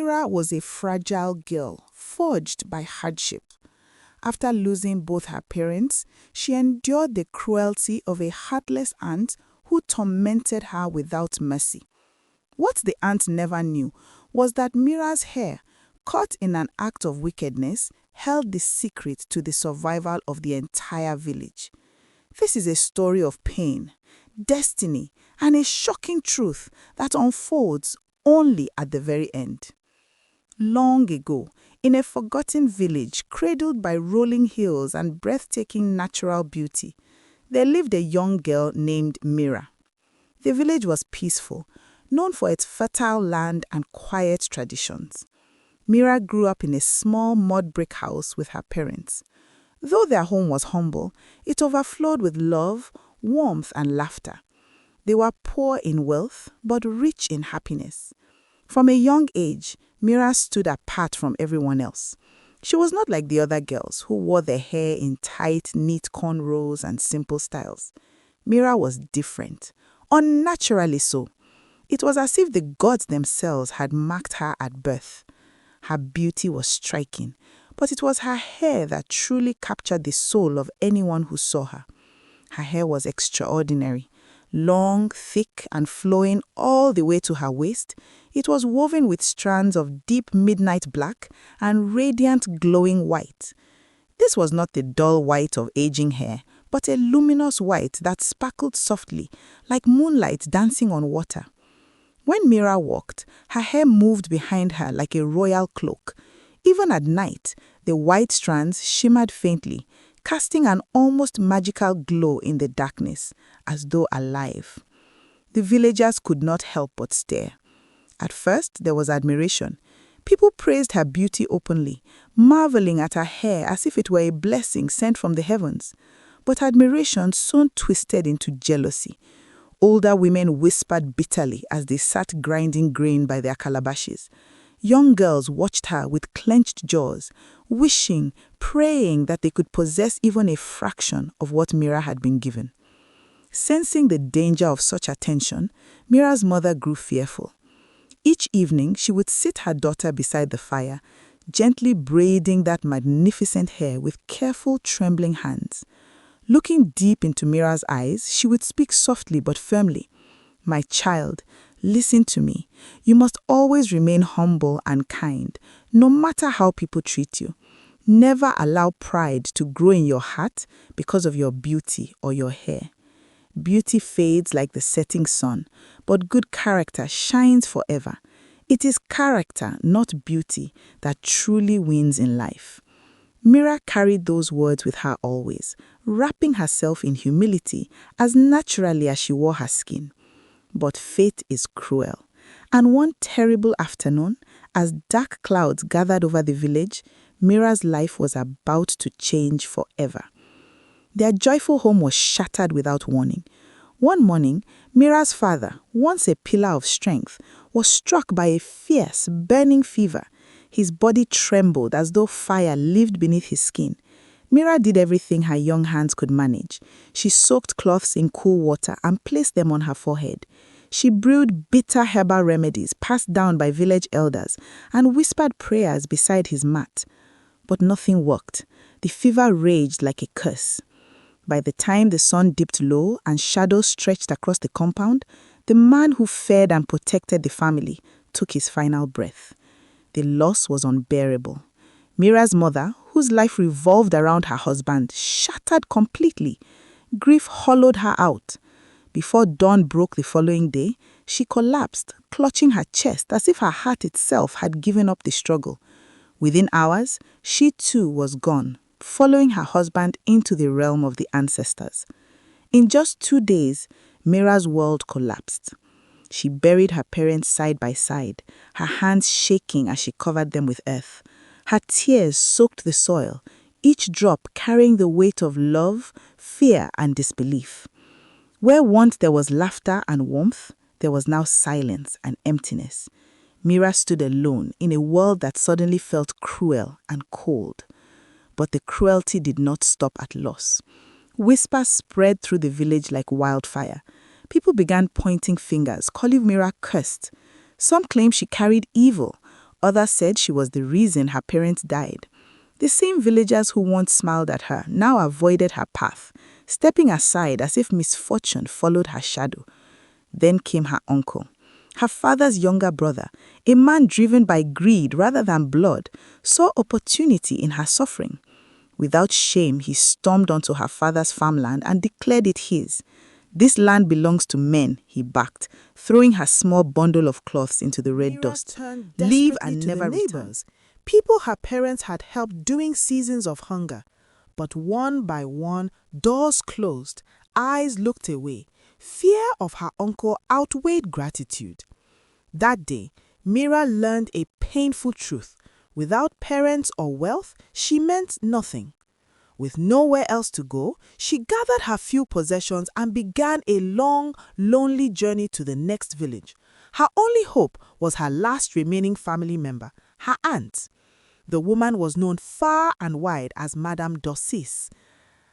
Meera was a fragile girl, forged by hardship. After losing both her parents, she endured the cruelty of a heartless aunt who tormented her without mercy. What the aunt never knew was that Meera's hair, caught in an act of wickedness, held the secret to the survival of the entire village. This is a story of pain, destiny, and a shocking truth that unfolds only at the very end. Long ago, in a forgotten village cradled by rolling hills and breathtaking natural beauty, there lived a young girl named Mera. The village was peaceful, known for its fertile land and quiet traditions. Mera grew up in a small mud brick house with her parents. Though their home was humble, it overflowed with love, warmth, and laughter. They were poor in wealth, but rich in happiness. From a young age, Mera stood apart from everyone else. She was not like the other girls who wore their hair in tight, neat cornrows and simple styles. Mera was different, unnaturally so. It was as if the gods themselves had marked her at birth. Her beauty was striking, but it was her hair that truly captured the soul of anyone who saw her. Her hair was extraordinary. Long, thick, and flowing all the way to her waist, it was woven with strands of deep midnight black and radiant glowing white. This was not the dull white of aging hair, but a luminous white that sparkled softly, like moonlight dancing on water. When Mera walked, her hair moved behind her like a royal cloak. Even at night, the white strands shimmered faintly, casting an almost magical glow in the darkness, as though alive. The villagers could not help but stare. At first, there was admiration. People praised her beauty openly, marveling at her hair as if it were a blessing sent from the heavens. But admiration soon twisted into jealousy. Older women whispered bitterly as they sat grinding grain by their calabashes. Young girls watched her with clenched jaws, wishing, praying that they could possess even a fraction of what Mera had been given. Sensing the danger of such attention, Mera's mother grew fearful. Each evening, she would sit her daughter beside the fire, gently braiding that magnificent hair with careful, trembling hands. Looking deep into Mera's eyes, she would speak softly but firmly. "My child, listen to me. You must always remain humble and kind, no matter how people treat you. Never allow pride to grow in your heart because of your beauty or your hair. Beauty fades like the setting sun, but good character shines forever. It is character, not beauty, that truly wins in life." Mera carried those words with her always, wrapping herself in humility as naturally as she wore her skin. But fate is cruel, and one terrible afternoon, as dark clouds gathered over the village, Mera's life was about to change forever. Their joyful home was shattered without warning. One morning, Mera's father, once a pillar of strength, was struck by a fierce, burning fever. His body trembled as though fire lived beneath his skin. Mera did everything her young hands could manage. She soaked cloths in cool water and placed them on her forehead. She brewed bitter herbal remedies passed down by village elders and whispered prayers beside his mat. But nothing worked. The fever raged like a curse. By the time the sun dipped low and shadows stretched across the compound, the man who fed and protected the family took his final breath. The loss was unbearable. Mera's mother, whose life revolved around her husband, shattered completely. Grief hollowed her out. Before dawn broke the following day, she collapsed, clutching her chest as if her heart itself had given up the struggle. Within hours, she too was gone, following her husband into the realm of the ancestors. In just 2 days, Mera's world collapsed. She buried her parents side by side, her hands shaking as she covered them with earth. Her tears soaked the soil, each drop carrying the weight of love, fear, and disbelief. Where once there was laughter and warmth, there was now silence and emptiness. Mera stood alone in a world that suddenly felt cruel and cold. But the cruelty did not stop at loss. Whispers spread through the village like wildfire. People began pointing fingers, calling Mera cursed. Some claimed she carried evil. Others said she was the reason her parents died. The same villagers who once smiled at her now avoided her path, stepping aside as if misfortune followed her shadow. Then came her uncle, her father's younger brother, a man driven by greed rather than blood, saw opportunity in her suffering. Without shame, he stormed onto her father's farmland and declared it his. "This land belongs to men," he barked, throwing her small bundle of cloths into the red dust. "Leave and never return." People her parents had helped during seasons of hunger. But one by one, doors closed, eyes looked away. Fear of her uncle outweighed gratitude. That day, Meera learned a painful truth. Without parents or wealth, she meant nothing. With nowhere else to go, she gathered her few possessions and began a long, lonely journey to the next village. Her only hope was her last remaining family member, her aunt. The woman was known far and wide as Madame Despise.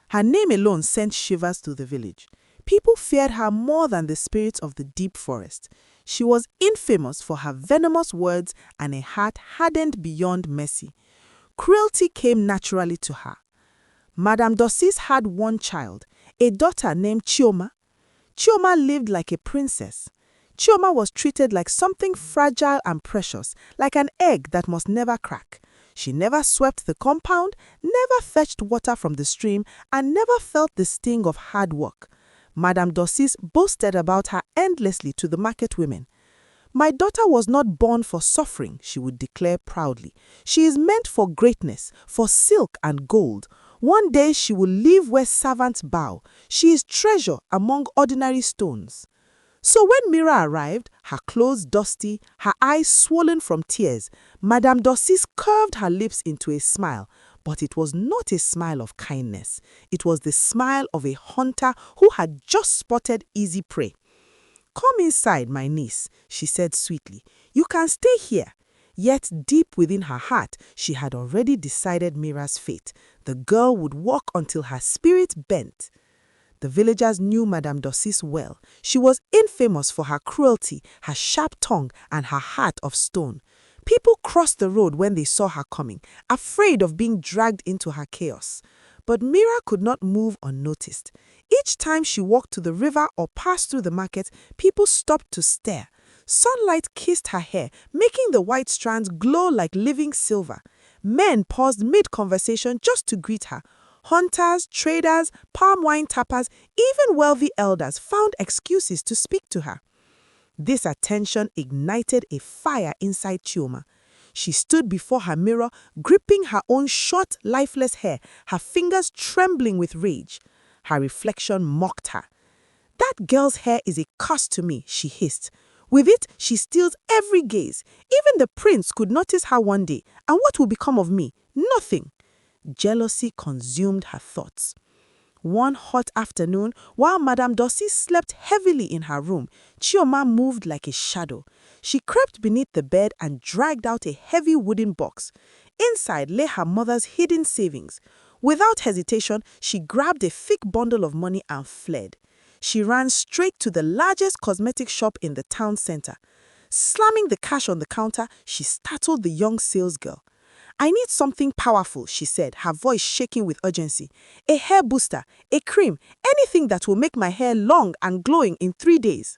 Her name alone sent shivers through the village. People feared her more than the spirits of the deep forest. She was infamous for her venomous words and a heart hardened beyond mercy. Cruelty came naturally to her. Madame Despise had one child, a daughter named Chioma. Chioma lived like a princess. Chioma was treated like something fragile and precious, like an egg that must never crack. She never swept the compound, never fetched water from the stream, and never felt the sting of hard work. Madame Despise boasted about her endlessly to the market women. "My daughter was not born for suffering," she would declare proudly. "She is meant for greatness, for silk and gold. One day she will live where servants bow. She is treasure among ordinary stones." So when Meera arrived, her clothes dusty, her eyes swollen from tears, Madame Despise curved her lips into a smile. But it was not a smile of kindness. It was the smile of a hunter who had just spotted easy prey. "Come inside, my niece," she said sweetly. "You can stay here." Yet deep within her heart, she had already decided Meera's fate. The girl would walk until her spirit bent. The villagers knew Madame Despise well. She was infamous for her cruelty, her sharp tongue, and her heart of stone. People crossed the road when they saw her coming, afraid of being dragged into her chaos. But Meera could not move unnoticed. Each time she walked to the river or passed through the market, people stopped to stare. Sunlight kissed her hair, making the white strands glow like living silver. Men paused mid-conversation just to greet her. Hunters, traders, palm wine tappers, even wealthy elders found excuses to speak to her. This attention ignited a fire inside Chioma. She stood before her mirror, gripping her own short, lifeless hair, her fingers trembling with rage. Her reflection mocked her. "That girl's hair is a curse to me," she hissed. "With it, she steals every gaze. Even the prince could notice her one day. And what will become of me? Nothing." Jealousy consumed her thoughts. One hot afternoon, while Madame Despise slept heavily in her room, Chioma moved like a shadow. She crept beneath the bed and dragged out a heavy wooden box. Inside lay her mother's hidden savings. Without hesitation, she grabbed a thick bundle of money and fled. She ran straight to the largest cosmetic shop in the town center. Slamming the cash on the counter, she startled the young salesgirl. "I need something powerful," she said, her voice shaking with urgency. "A hair booster, a cream, anything that will make my hair long and glowing in 3 days."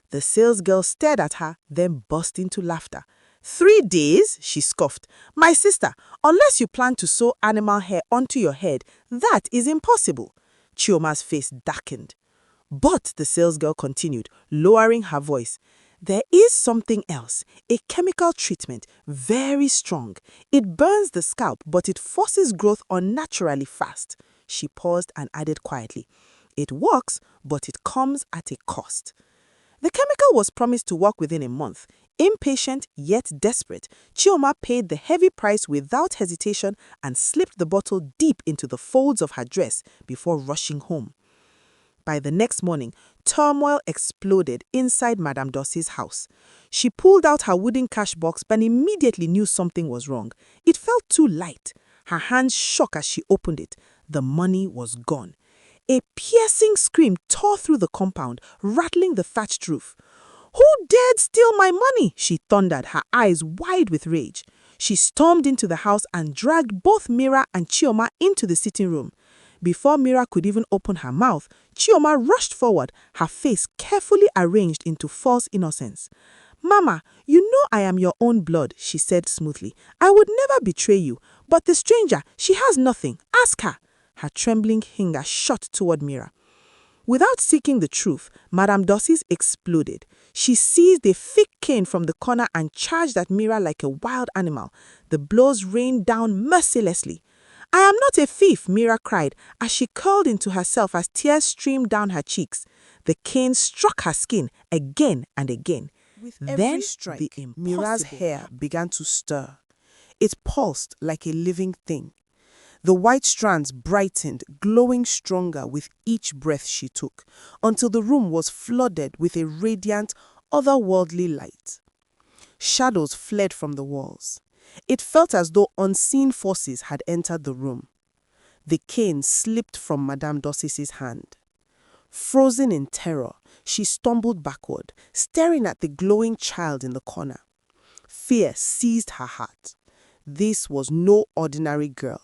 The salesgirl stared at her, then burst into laughter. "3 days?" she scoffed. "My sister, unless you plan to sew animal hair onto your head, that is impossible." Chioma's face darkened. "But," the salesgirl continued, lowering her voice, "there is something else, a chemical treatment, very strong. It burns the scalp, but it forces growth unnaturally fast." She paused and added quietly, "It works, but it comes at a cost." The chemical was promised to work within a month. Impatient yet desperate, Chioma paid the heavy price without hesitation and slipped the bottle deep into the folds of her dress before rushing home. By the next morning, turmoil exploded inside Madame Despise's house. She pulled out her wooden cash box but immediately knew something was wrong. It felt too light. Her hands shook as she opened it. The money was gone. A piercing scream tore through the compound, rattling the thatched roof. "Who dared steal my money?" she thundered, her eyes wide with rage. She stormed into the house and dragged both Meera and Chioma into the sitting room. Before Meera could even open her mouth, Chioma rushed forward, her face carefully arranged into false innocence. "Mama, you know I am your own blood," she said smoothly. "I would never betray you. But the stranger, she has nothing. Ask her." Her trembling finger shot toward Meera. Without seeking the truth, Madame Dossis exploded. She seized a thick cane from the corner and charged at Meera like a wild animal. The blows rained down mercilessly. "I am not a thief," Meera cried as she curled into herself as tears streamed down her cheeks. The cane struck her skin again and again. With Then every strike, the Meera's impossible hair began to stir. It pulsed like a living thing. The white strands brightened, glowing stronger with each breath she took, until the room was flooded with a radiant, otherworldly light. Shadows fled from the walls. It felt as though unseen forces had entered the room. The cane slipped from Madame Dossis's hand. Frozen in terror, she stumbled backward, staring at the glowing child in the corner. Fear seized her heart. This was no ordinary girl.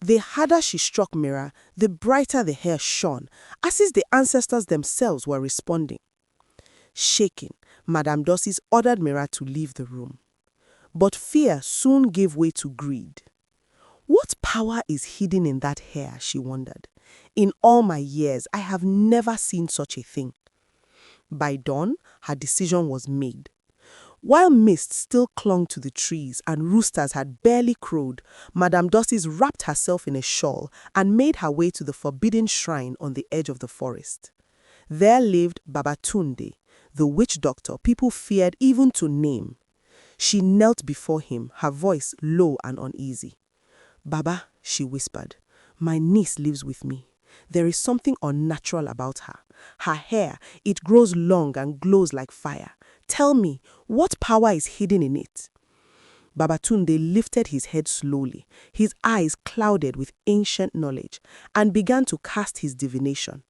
The harder she struck Mera, the brighter the hair shone, as if the ancestors themselves were responding. Shaking, Madame Dossis ordered Mera to leave the room. But fear soon gave way to greed. What power is hidden in that hair, she wondered. In all my years, I have never seen such a thing. By dawn, her decision was made. While mist still clung to the trees and roosters had barely crowed, Madame Dossis wrapped herself in a shawl and made her way to the forbidden shrine on the edge of the forest. There lived Babatunde, the witch doctor people feared even to name. She knelt before him, her voice low and uneasy. "Baba," she whispered, "my niece lives with me. There is something unnatural about her. Her hair, it grows long and glows like fire. Tell me, what power is hidden in it?" Babatunde lifted his head slowly, his eyes clouded with ancient knowledge, and began to cast his divination.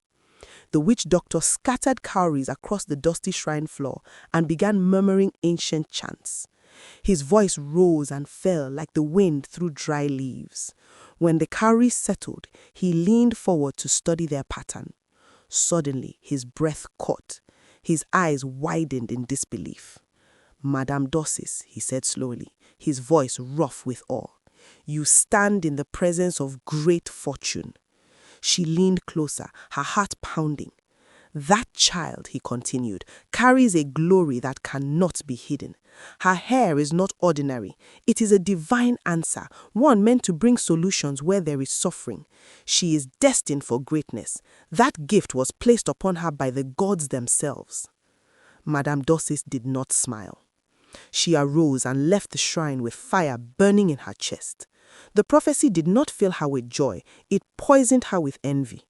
The witch doctor scattered cowries across the dusty shrine floor and began murmuring ancient chants. His voice rose and fell like the wind through dry leaves. When the cowries settled, he leaned forward to study their pattern. Suddenly, his breath caught. His eyes widened in disbelief. "Madame Dossis," he said slowly, his voice rough with awe, "you stand in the presence of great fortune." She leaned closer, her heart pounding. "That child," he continued, "carries a glory that cannot be hidden. Her hair is not ordinary. It is a divine answer, one meant to bring solutions where there is suffering. She is destined for greatness. That gift was placed upon her by the gods themselves." Madame Dossis did not smile. She arose and left the shrine with fire burning in her chest. The prophecy did not fill her with joy. It poisoned her with envy.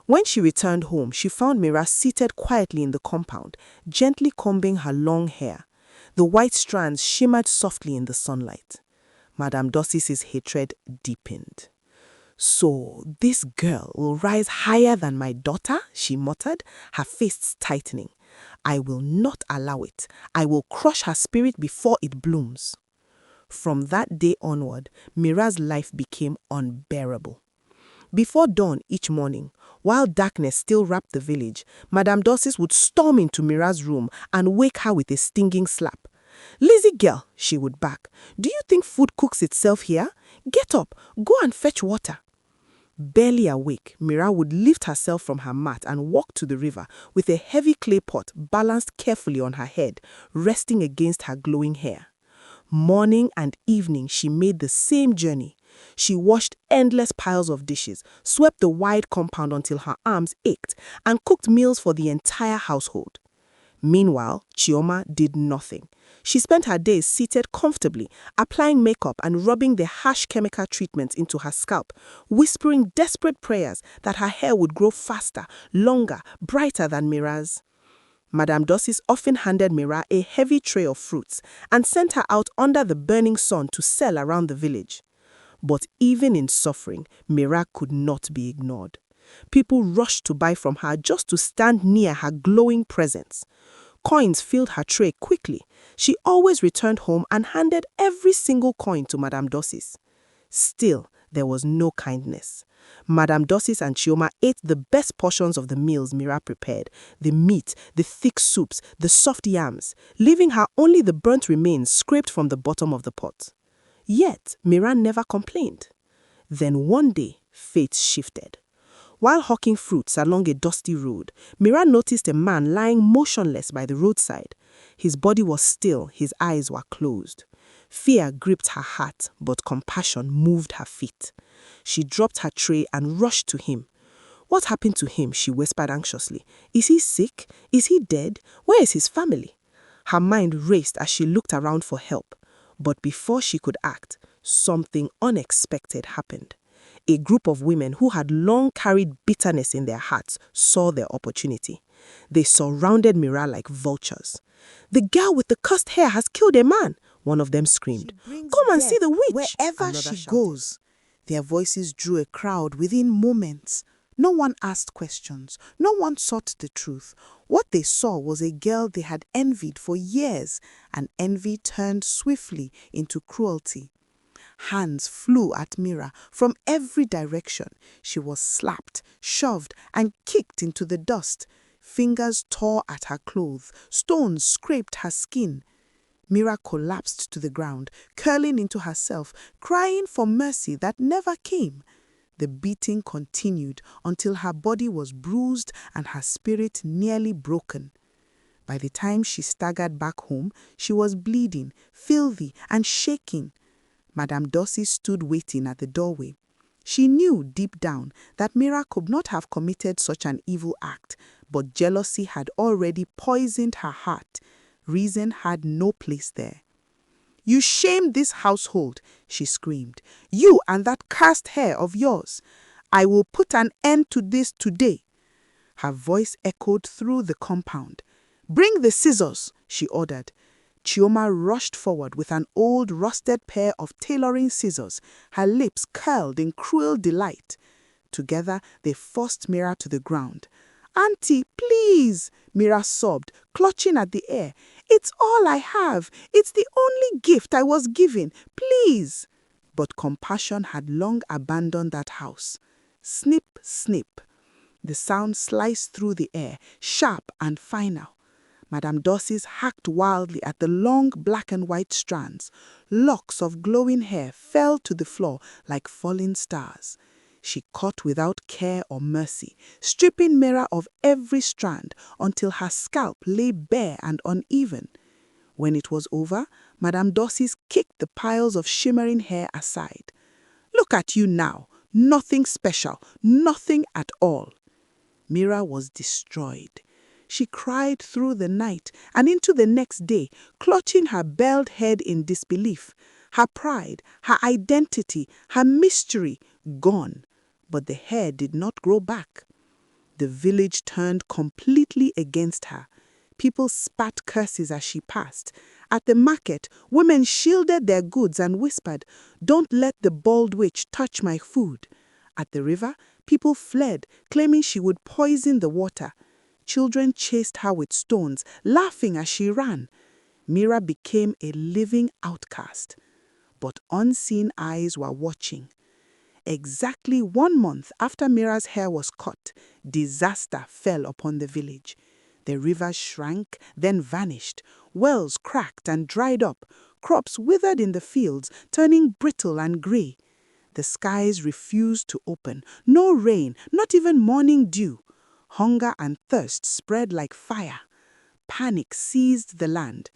When she returned home, she found Mera seated quietly in the compound, gently combing her long hair. The white strands shimmered softly in the sunlight. Madame Dossis's hatred deepened. "So, this girl will rise higher than my daughter?" she muttered, her fists tightening. "I will not allow it. I will crush her spirit before it blooms." From that day onward, Mera's life became unbearable. Before dawn each morning, while darkness still wrapped the village, Madame Dossis would storm into Mera's room and wake her with a stinging slap. "Lazy girl," she would bark, "do you think food cooks itself here? Get up, go and fetch water." Barely awake, Mera would lift herself from her mat and walk to the river with a heavy clay pot balanced carefully on her head, resting against her glowing hair. Morning and evening she made the same journey. She washed endless piles of dishes, swept the wide compound until her arms ached, and cooked meals for the entire household. Meanwhile, Chioma did nothing. She spent her days seated comfortably, applying makeup and rubbing the harsh chemical treatments into her scalp, whispering desperate prayers that her hair would grow faster, longer, brighter than Mera's. Madame Dossis often handed Mera a heavy tray of fruits and sent her out under the burning sun to sell around the village. But even in suffering, Mera could not be ignored. People rushed to buy from her just to stand near her glowing presence. Coins filled her tray quickly. She always returned home and handed every single coin to Madame Dossis. Still, there was no kindness. Madame Dossis and Chioma ate the best portions of the meals Meera prepared, the meat, the thick soups, the soft yams, leaving her only the burnt remains scraped from the bottom of the pot. Yet, Meera never complained. Then one day, fate shifted. While hawking fruits along a dusty road, Meera noticed a man lying motionless by the roadside. His body was still, his eyes were closed. Fear gripped her heart, but compassion moved her feet. She dropped her tray and rushed to him. What happened to him? She whispered anxiously. Is he sick? Is he dead? Where is his family? Her mind raced as she looked around for help. But before she could act, something unexpected happened. A group of women who had long carried bitterness in their hearts saw their opportunity. They surrounded Meera like vultures. The girl with the cursed hair has killed a man, one of them screamed. Come and see the witch! Wherever she goes. Their voices drew a crowd within moments. No one asked questions. No one sought the truth. What they saw was a girl they had envied for years, and envy turned swiftly into cruelty. Hands flew at Meera from every direction. She was slapped, shoved, and kicked into the dust. Fingers tore at her clothes. Stones scraped her skin. Meera collapsed to the ground, curling into herself, crying for mercy that never came. The beating continued until her body was bruised and her spirit nearly broken. By the time she staggered back home, she was bleeding, filthy, and shaking. Madame Dossis stood waiting at the doorway. She knew deep down that Meera could not have committed such an evil act, but jealousy had already poisoned her heart. Reason had no place there. You shamed this household, she screamed. You and that cursed hair of yours. I will put an end to this today. Her voice echoed through the compound. Bring the scissors, she ordered. Chioma rushed forward with an old rusted pair of tailoring scissors, her lips curled in cruel delight. Together, they forced Meera to the ground. Auntie, please, Meera sobbed, clutching at the air. It's all I have. It's the only gift I was given. Please. But compassion had long abandoned that house. Snip, snip. The sound sliced through the air, sharp and final. Madame Dossis hacked wildly at the long black and white strands. Locks of glowing hair fell to the floor like falling stars. She cut without care or mercy, stripping Mera of every strand until her scalp lay bare and uneven. When it was over, Madame Dossis kicked the piles of shimmering hair aside. Look at you now. Nothing special. Nothing at all. Mera was destroyed. She cried through the night and into the next day, clutching her belled head in disbelief. Her pride, her identity, her mystery gone. But the hair did not grow back. The village turned completely against her. People spat curses as she passed. At the market, women shielded their goods and whispered, "Don't let the bald witch touch my food." At the river, people fled, claiming she would poison the water. Children chased her with stones, laughing as she ran. Mera became a living outcast. But unseen eyes were watching. Exactly 1 month after Mera's hair was cut, disaster fell upon the village. The rivers shrank, then vanished. Wells cracked and dried up. Crops withered in the fields, turning brittle and grey. The skies refused to open. No rain, not even morning dew. Hunger and thirst spread like fire. Panic seized the land.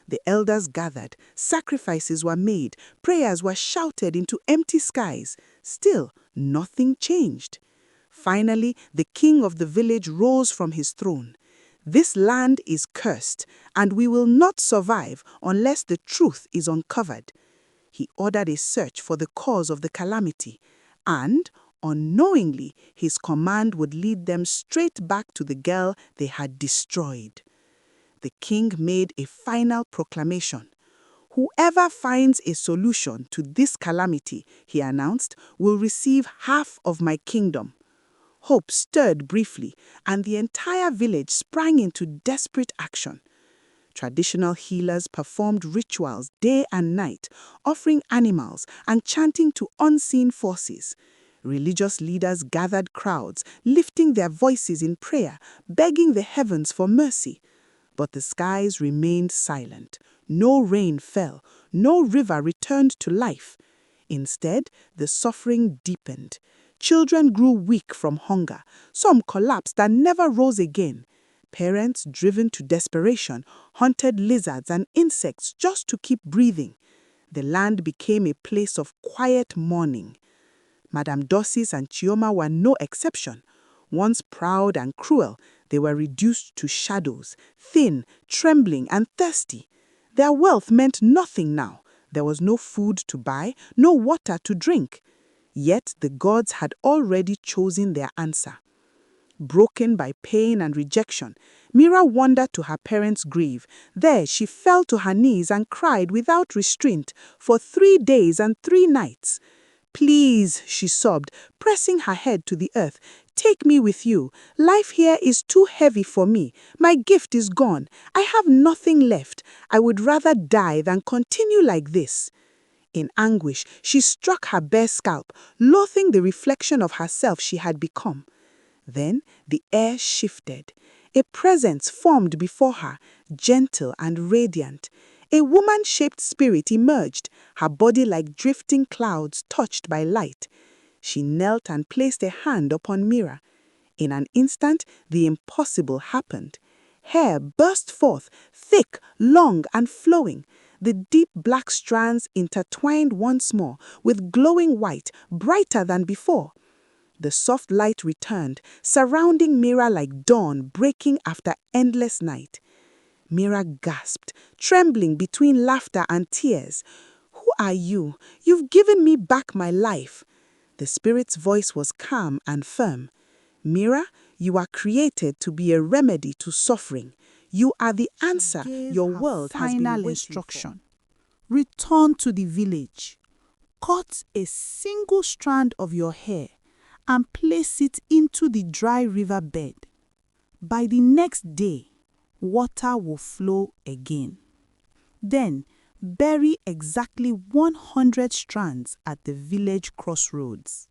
The elders gathered. Sacrifices were made. Prayers were shouted into empty skies. Still, nothing changed. Finally, the king of the village rose from his throne. This land is cursed, and we will not survive unless the truth is uncovered. He ordered a search for the cause of the calamity, and, unknowingly, his command would lead them straight back to the girl they had destroyed. The king made a final proclamation. Whoever finds a solution to this calamity, he announced, will receive half of my kingdom. Hope stirred briefly, and the entire village sprang into desperate action. Traditional healers performed rituals day and night, offering animals and chanting to unseen forces. Religious leaders gathered crowds, lifting their voices in prayer, begging the heavens for mercy. But the skies remained silent. No rain fell. No river returned to life. Instead, the suffering deepened. Children grew weak from hunger. Some collapsed and never rose again. Parents, driven to desperation, hunted lizards and insects just to keep breathing. The land became a place of quiet mourning. Madame Dossis and Chioma were no exception. Once proud and cruel, they were reduced to shadows, thin, trembling, and thirsty. Their wealth meant nothing now. There was no food to buy, no water to drink. Yet the gods had already chosen their answer. Broken by pain and rejection, Meera wandered to her parents' grave. There she fell to her knees and cried without restraint for 3 days and 3 nights. "Please," she sobbed, pressing her head to the earth, "take me with you. Life here is too heavy for me. My gift is gone. I have nothing left. I would rather die than continue like this." In anguish, she struck her bare scalp, loathing the reflection of herself she had become. Then the air shifted. A presence formed before her, gentle and radiant. A woman-shaped spirit emerged, her body like drifting clouds touched by light. She knelt and placed a hand upon Meera. In an instant, the impossible happened. Hair burst forth, thick, long, and flowing. The deep black strands intertwined once more, with glowing white, brighter than before. The soft light returned, surrounding Meera like dawn breaking after endless night. Meera gasped, trembling between laughter and tears. "Who are you? You've given me back my life." The spirit's voice was calm and firm. "Meera, you are created to be a remedy to suffering. You are the answer your world has been waiting instruction. Return to the village. Cut a single strand of your hair and place it into the dry river bed. By the next day, water will flow again. Then, bury exactly 100 strands at the village crossroads.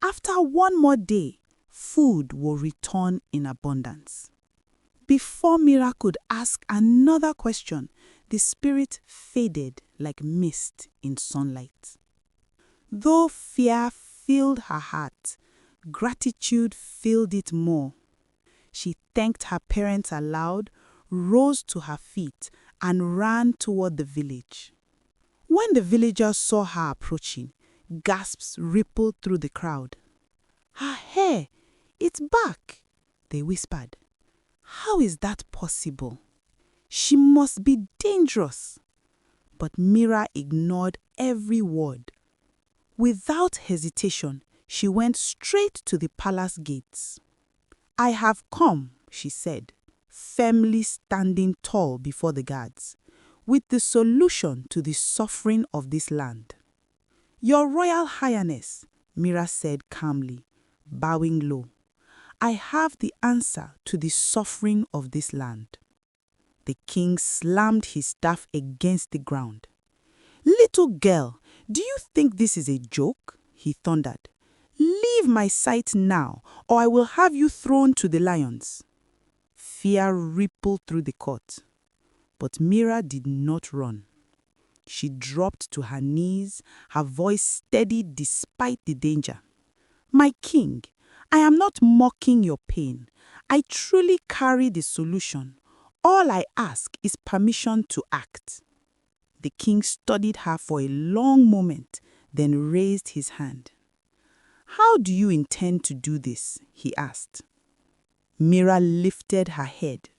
After 1 more day, food will return in abundance." Before Meera could ask another question, the spirit faded like mist in sunlight. Though fear filled her heart, gratitude filled it more. She thanked her parents aloud, rose to her feet, and ran toward the village. When the villagers saw her approaching, gasps rippled through the crowd. "Her hair, it's back," they whispered. "How is that possible? She must be dangerous." But Meera ignored every word. Without hesitation, she went straight to the palace gates. "I have come," she said, firmly standing tall before the guards, "with the solution to the suffering of this land." "Your Royal Highness," Meera said calmly, bowing low, "I have the answer to the suffering of this land." The king slammed his staff against the ground. "Little girl, do you think this is a joke?" he thundered. "Leave my sight now, or I will have you thrown to the lions." Fear rippled through the court. But Meera did not run. She dropped to her knees, her voice steady despite the danger. "My king, I am not mocking your pain. I truly carry the solution. All I ask is permission to act." The king studied her for a long moment, then raised his hand. "How do you intend to do this?" he asked. Meera lifted her head.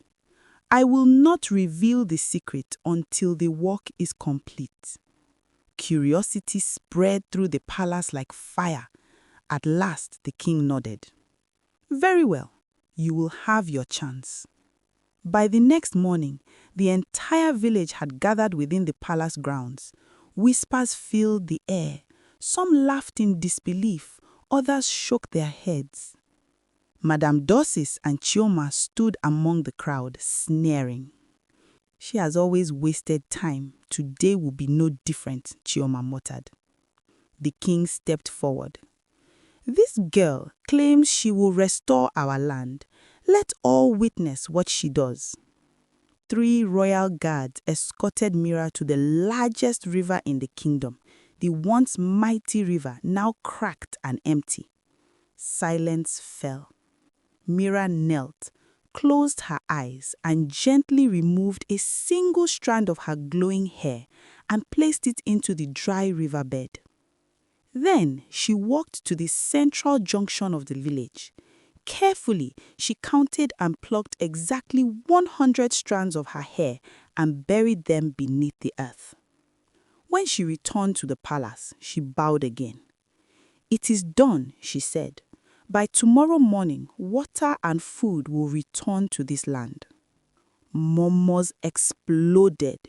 "I will not reveal the secret until the work is complete." Curiosity spread through the palace like fire. At last, the king nodded. "Very well, you will have your chance." By the next morning, the entire village had gathered within the palace grounds. Whispers filled the air. Some laughed in disbelief, others shook their heads. Madame Dossis and Chioma stood among the crowd, sneering. She has always wasted time. Today will be no different, Chioma muttered. The king stepped forward. This girl claims she will restore our land. Let all witness what she does. 3 royal guards escorted Meera to the largest river in the kingdom, the once mighty river, now cracked and empty. Silence fell. Meera knelt, closed her eyes, and gently removed a single strand of her glowing hair and placed it into the dry riverbed. Then she walked to the central junction of the village. Carefully, she counted and plucked exactly 100 strands of her hair and buried them beneath the earth. When she returned to the palace, she bowed again. "It is done," she said. "By tomorrow morning, water and food will return to this land." Murmurs exploded.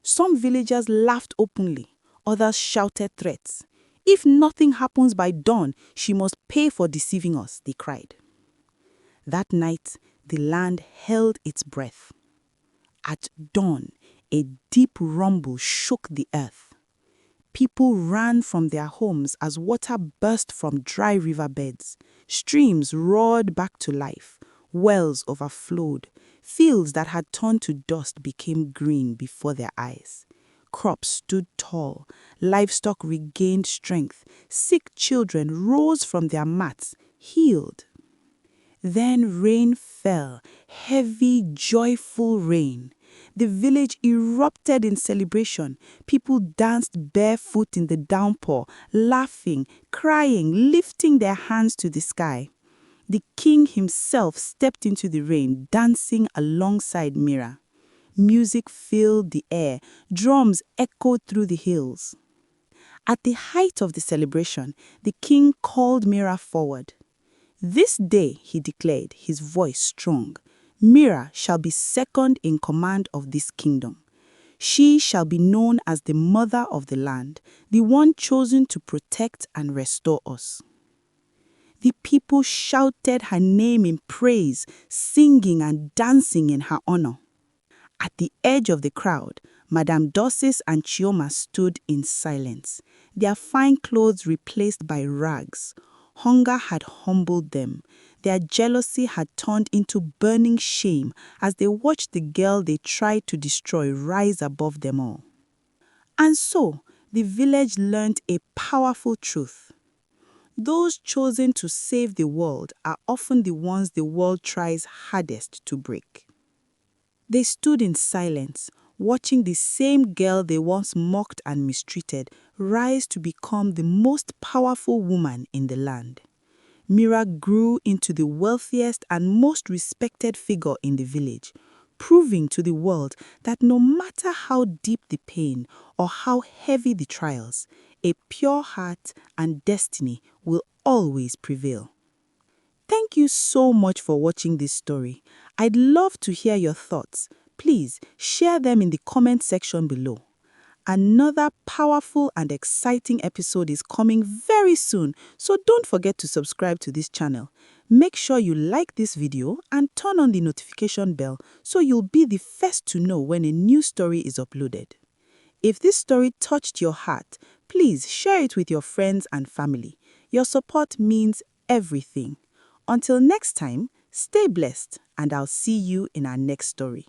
Some villagers laughed openly, others shouted threats. "If nothing happens by dawn, she must pay for deceiving us," they cried. That night, the land held its breath. At dawn, a deep rumble shook the earth. People ran from their homes as water burst from dry riverbeds. Streams roared back to life. Wells overflowed. Fields that had turned to dust became green before their eyes. Crops stood tall. Livestock regained strength. Sick children rose from their mats, healed. Then rain fell, heavy, joyful rain. The village erupted in celebration. People danced barefoot in the downpour, laughing, crying, lifting their hands to the sky. The king himself stepped into the rain, dancing alongside Meera. Music filled the air. Drums echoed through the hills. At the height of the celebration, the king called Meera forward. "This day," he declared, his voice strong, "Meera shall be second in command of this kingdom. She shall be known as the mother of the land, the one chosen to protect and restore us." The people shouted her name in praise, singing and dancing in her honor. At the edge of the crowd, Madame Dosis and Chioma stood in silence, their fine clothes replaced by rags. Hunger had humbled them. Their jealousy had turned into burning shame as they watched the girl they tried to destroy rise above them all. And so, the village learned a powerful truth. Those chosen to save the world are often the ones the world tries hardest to break. They stood in silence, watching the same girl they once mocked and mistreated rise to become the most powerful woman in the land. Meera grew into the wealthiest and most respected figure in the village, proving to the world that no matter how deep the pain or how heavy the trials, a pure heart and destiny will always prevail. Thank you so much for watching this story. I'd love to hear your thoughts. Please share them in the comment section below. Another powerful and exciting episode is coming very soon, so don't forget to subscribe to this channel. Make sure you like this video and turn on the notification bell so you'll be the first to know when a new story is uploaded. If this story touched your heart, please share it with your friends and family. Your support means everything. Until next time, stay blessed, and I'll see you in our next story.